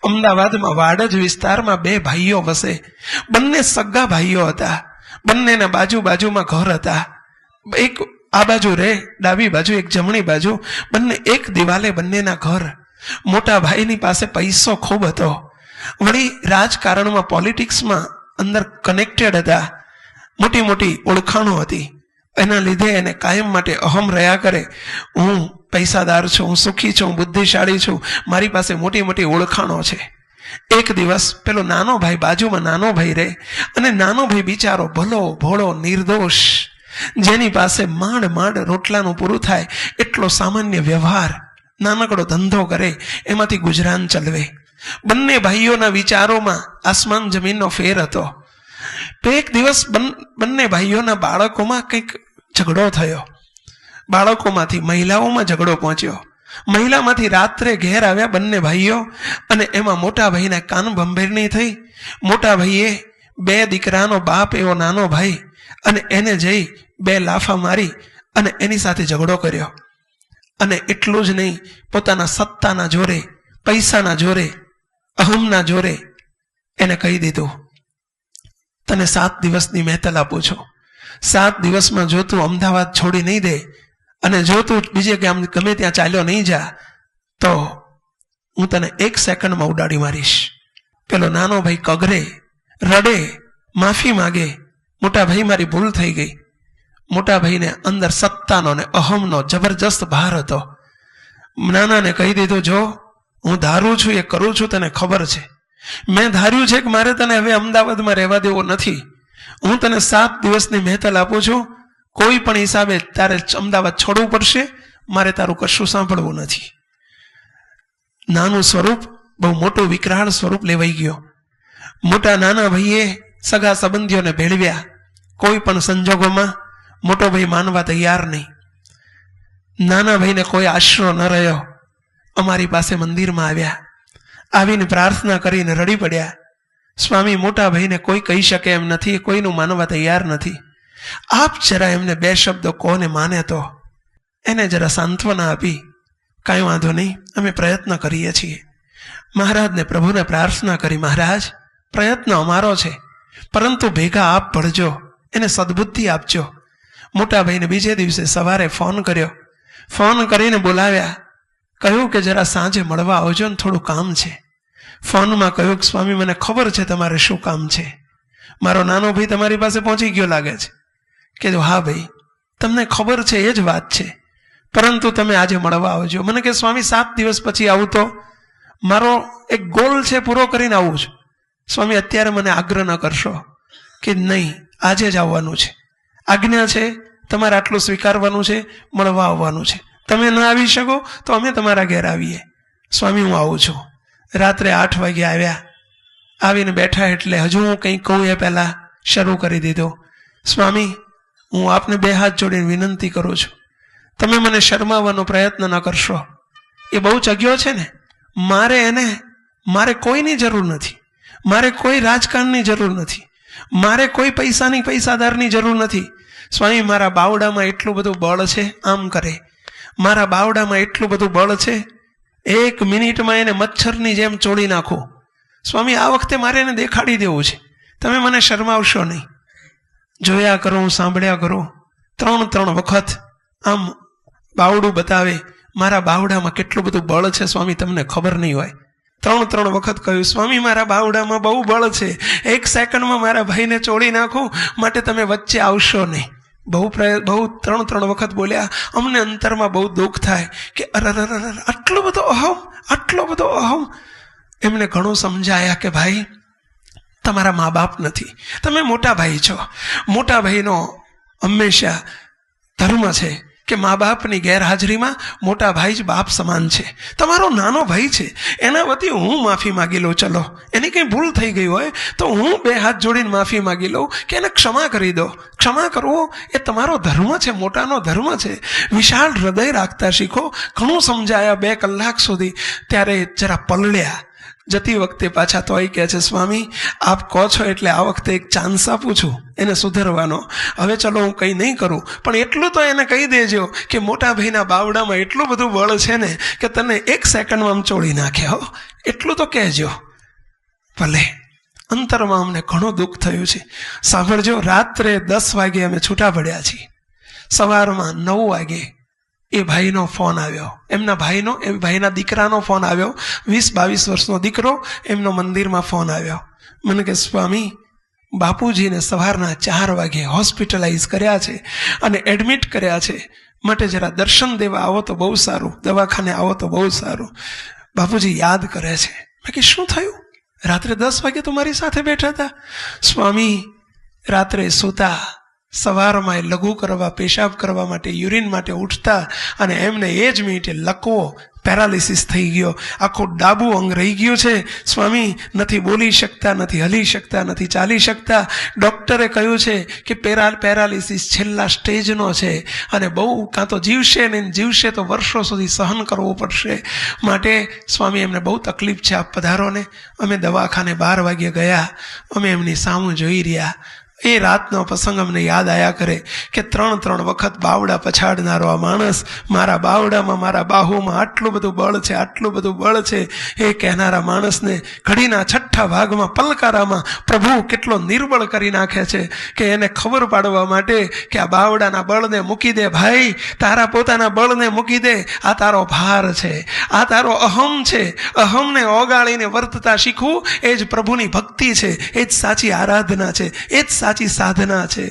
અમદાવાદમાં વાડજ વિસ્તારમાં બે ભાઈઓ વસે. બંને સગા ભાઈઓ હતા. બંનેના બાજુમાં ઘર હતા. એક આ બાજુ રે ડાબી બાજુ, એક જમણી બાજુ, બંને એક દિવાલે બંનેના ઘર. મોટા ભાઈની પાસે પૈસો ખૂબ હતો. વળી રાજકારણમાં, પોલિટિક્સમાં અંદર કનેક્ટેડ હતા. મોટી મોટી ઓળખાણો હતી. એના લીધે એને કાયમ માટે અહમ રહ્યા કરે. હું પૈસાદાર છું, હું સુખી છું, બુદ્ધિશાળી છું, મારી પાસે મોટી મોટી ઓળખાણો છે. એક દિવસ પેલો નાનો ભાઈ, બાજુમાં નાનો ભાઈ રહે, અને નાનો ભાઈ બિચારો ભલો ભોળો નિર્દોષ, જેની પાસે માંડ રોટલાનું પૂરું થાય એટલો સામાન્ય વ્યવહાર, નાનકડો ધંધો કરે, એમાંથી ગુજરાન ચલવે. બંને ભાઈઓના વિચારોમાં આસમાન જમીનનો ફેર હતો. તો એક દિવસ બંને ભાઈઓના બાળકોમાં કંઈક ઝઘડો થયો. બાળકોમાંથી મહિલાઓમાં ઝઘડો પહોંચ્યો. મહિલામાંથી રાત્રે ઘેર આવ્યા બંને ભાઈઓ, અને એમાં મોટા ભાઈને કાન ભંભેરણી થઈ. મોટા ભાઈએ 2 દીકરાનો બાપ એવો નાનો ભાઈ, અને એને જઈ 2 લાફા મારી અને એની સાથે ઝઘડો કર્યો. અને એટલું જ નહીં, પોતાના સત્તાના જોરે, પૈસાના જોરે, અહમના જોરે એને કહી દીધું, તને 7 દિવસની મહેતલ આપું છું. 7 દિવસમાં જો તું અમદાવાદ છોડી નહીં દે, અને જો તું બીજે ગામ ગમે ત્યાં ચાલ્યો નહીં જા, તો હું તને 1 સેકન્ડમાં ઉડાડી મારીશ. પેલો નાનો ભાઈ કગરે, રડે, માફી માગે, મોટા ભાઈ મારી ભૂલ થઈ ગઈ. મોટા ભાઈને અંદર સત્તાનો ને અહમનો જબરજસ્ત ભાર હતો. નાનાને કહી દીધું, જો હું ધારું છું એ કરું છું, તને ખબર છે. મેં ધાર્યું છે કે મારે તને હવે અમદાવાદમાં રહેવા દેવો નથી. હું તને 7 દિવસની મહેતલ આપું છું. કોઈ પણ હિસાબે તારે અમદાવાદ છોડવું પડશે. મારે તારું કશું સાંભળવું નથી. નાનું સ્વરૂપ બહુ મોટું વિકરાળ સ્વરૂપ લેવાઈ ગયો. મોટા નાના ભાઈએ સગા સંબંધીઓને ભેળવ્યા. કોઈ પણ સંજોગોમાં મોટો ભાઈ માનવા તૈયાર નહીં. નાના ભાઈને કોઈ આશરો ન રહ્યો. અમારી પાસે મંદિરમાં આવ્યા. આવીને પ્રાર્થના કરીને રડી પડ્યા. સ્વામી, મોટા ભાઈને કોઈ કહી શકે એમ નથી, કોઈનું માનવા તૈયાર નથી. આપ જરા એમને 2 શબ્દો કોને માને તો એને જરા સાંત્વના આપી. કાંઈ વાંધો નહીં, અમે પ્રયત્ન કરીએ છીએ. મહારાજને, પ્રભુને પ્રાર્થના કરી, મહારાજ, પ્રયત્ન અમારો છે, પરંતુ ભેગા આપ ભળજો, એને સદબુદ્ધિ આપજો. મોટા ભાઈને બીજે દિવસે સવારે ફોન કર્યો. ફોન કરીને બોલાવ્યા. કહ્યું કે જરા સાંજે મળવા આવજો ને, થોડું કામ છે. ફોનમાં કહ્યું કે સ્વામી, મને ખબર છે તમારે શું કામ છે. મારો નાનો ભાઈ તમારી પાસે પહોંચી ગયો લાગે છે. કીધું, હા ભાઈ, તમને ખબર છે એ જ વાત છે, પરંતુ તમે આજે મળવા આવજો. મને કે સ્વામી, 7 દિવસ પછી આવું તો મારો એક ગોલ છે, પૂરો કરીને આવું છું. સ્વામી, અત્યારે મને આગ્રહ ન કરશો. કે નહીં, આજે જ આવવાનું છે. આજ્ઞા છે, તમારે આટલું સ્વીકારવાનું છે, મળવા આવવાનું છે. તમે ન આવી શકો તો અમે તમારા ઘેર આવીએ. સ્વામી, હું આવું છું. રાત્રે 8 વાગે આવ્યા. આવીને બેઠા એટલે હજુ હું કંઈ કહું એ પહેલાં શરૂ કરી દીધું. સ્વામી, હું આપને 2 હાથ જોડીને વિનંતી કરું છું, તમે મને શરમાવવાનો પ્રયત્ન ન કરશો. એ બહુ ચગ્યો છે ને, મારે કોઈની જરૂર નથી. મારે કોઈ રાજકારણની જરૂર નથી. મારે કોઈ પૈસાદારની જરૂર નથી. સ્વામી, મારા બાવડામાં એટલું બધું બળ છે, આમ કરે. મારા બાવડામાં એટલું બધું બળ છે, 1 મિનિટમાં એને મચ્છરની જેમ ચોળી નાખું. સ્વામી, આ વખતે મારે એને દેખાડી દેવું છે. તમે મને શરમાવશો નહીં. જોયા કરો, સાંભળ્યા કરો. 3 વખત આમ બાવડું બતાવે. મારા બાવડામાં કેટલું બધું બળ છે સ્વામી, તમને ખબર નહીં હોય. 3 વખત કહ્યું, સ્વામી, મારા બાવડામાં બહુ બળ છે, 1 સેકન્ડમાં મારા ભાઈને ચોળી નાખું, માટે તમે વચ્ચે આવશો નહીં. બહુ 3 વખત બોલ્યા. અમને અંતરમાં બહુ દુઃખ થાય કે આટલો બધો અહમ. એમને ઘણું સમજાયા કે ભાઈ, તમારા મા બાપ નથી, તમે મોટા ભાઈ છો. મોટા ભાઈનો હંમેશા ધર્મ છે કે મા બાપની ગેરહાજરીમાં મોટા ભાઈ જ બાપ સમાન છે. તમારો નાનો ભાઈ છે, એના વતી હું માફી માગી લઉં. ચલો, એની કંઈ ભૂલ થઈ ગઈ હોય તો હું 2 હાથ જોડીને માફી માગી લઉં કે એને ક્ષમા કરી દો. ક્ષમા કરવો એ તમારો ધર્મ છે, મોટાનો ધર્મ છે. વિશાળ હૃદય રાખતા શીખો. ઘણું સમજાયા 2 કલાક સુધી. ત્યારે જરા પલળ્યા. જતી વખતે પાછા તોય કહે છે, સ્વામી આપ કહો છો એટલે આ વખતે એક ચાન્સ આપું છું એને સુધરવાનો. હવે ચલો હું કંઈ નહીં કરું, પણ એટલું તો એને કહી દેજો કે મોટા ભાઈના બાવડામાં એટલું બધું બળ છે ને કે તને 1 સેકન્ડમાં આમ ચોળી નાખે. હો, એટલું તો કહેજો. ભલે. અંતરમાં અમને ઘણું દુઃખ થયું છે. સાંભળજો, રાત્રે 10 વાગે અમે છૂટા પડ્યા છીએ. સવારમાં 9 વાગે એ ભાઈનો ફોન આવ્યો, એમના ભાઈનો, એ ભાઈના દીકરાનો ફોન આવ્યો. 20-22 વર્ષનો દીકરો, એમનો મંદિરમાં ફોન આવ્યો. મને કે સ્વામી બાપુજીને સવારના 4 વાગે હોસ્પિટલાઇઝ કર્યા છે અને એડમિટ કર્યા છે, માટે જરા દર્શન દેવા આવો તો બહુ સારું, દવાખાને આવો તો બહુ સારું. બાપુજી યાદ કરે છે. મેં કે શું થયું? રાત્રે 10 વાગે તો મારી સાથે બેઠા હતા. સ્વામી રાત્રે સૂતા, સવારમાં એ લઘુ કરવા, પેશાબ કરવા માટે, યુરિન માટે ઉઠતા અને એમને એ જ મિનિટે લકવો, પેરાલિસિસ થઈ ગયો. આખું ડાબું અંગ રહી ગયું છે સ્વામી, નથી બોલી શકતા, નથી હલી શકતા, નથી ચાલી શકતા. ડૉક્ટરે કહ્યું છે કે પેરાલિસિસ છેલ્લા સ્ટેજનો છે અને બહુ કાં તો જીવશે ને જીવશે તો વર્ષો સુધી સહન કરવું પડશે. માટે સ્વામી એમને બહુ તકલીફ છે, આપ પધારો ને. અમે દવાખાને 12 વાગે ગયા. અમે એમની સામું જોઈ રહ્યા. એ રાતનો પ્રસંગ અમને યાદ આવ્યા કરે કે 3 વખત બાવડા પછાડનારો આ માણસ, મારા બાવડામાં, મારા બાહુમાં આટલું બધું બળ છે, આટલું બધું બળ છે, એ કહેનારા માણસને ઘડીના 6ઠા ભાગમાં, પલકારામાં પ્રભુ કેટલો નિર્બળ કરી નાખે છે કે એને ખબર પાડવા માટે કે આ બાવડાના બળને મૂકી દે ભાઈ, તારા પોતાના બળને મૂકી દે. આ તારો ભાર છે, આ તારો અહમ છે. અહમને ઓગાળીને વર્તતા શીખવું એ જ પ્રભુની ભક્તિ છે, એ જ સાચી આરાધના છે, એ જ સાચી સાધના છે.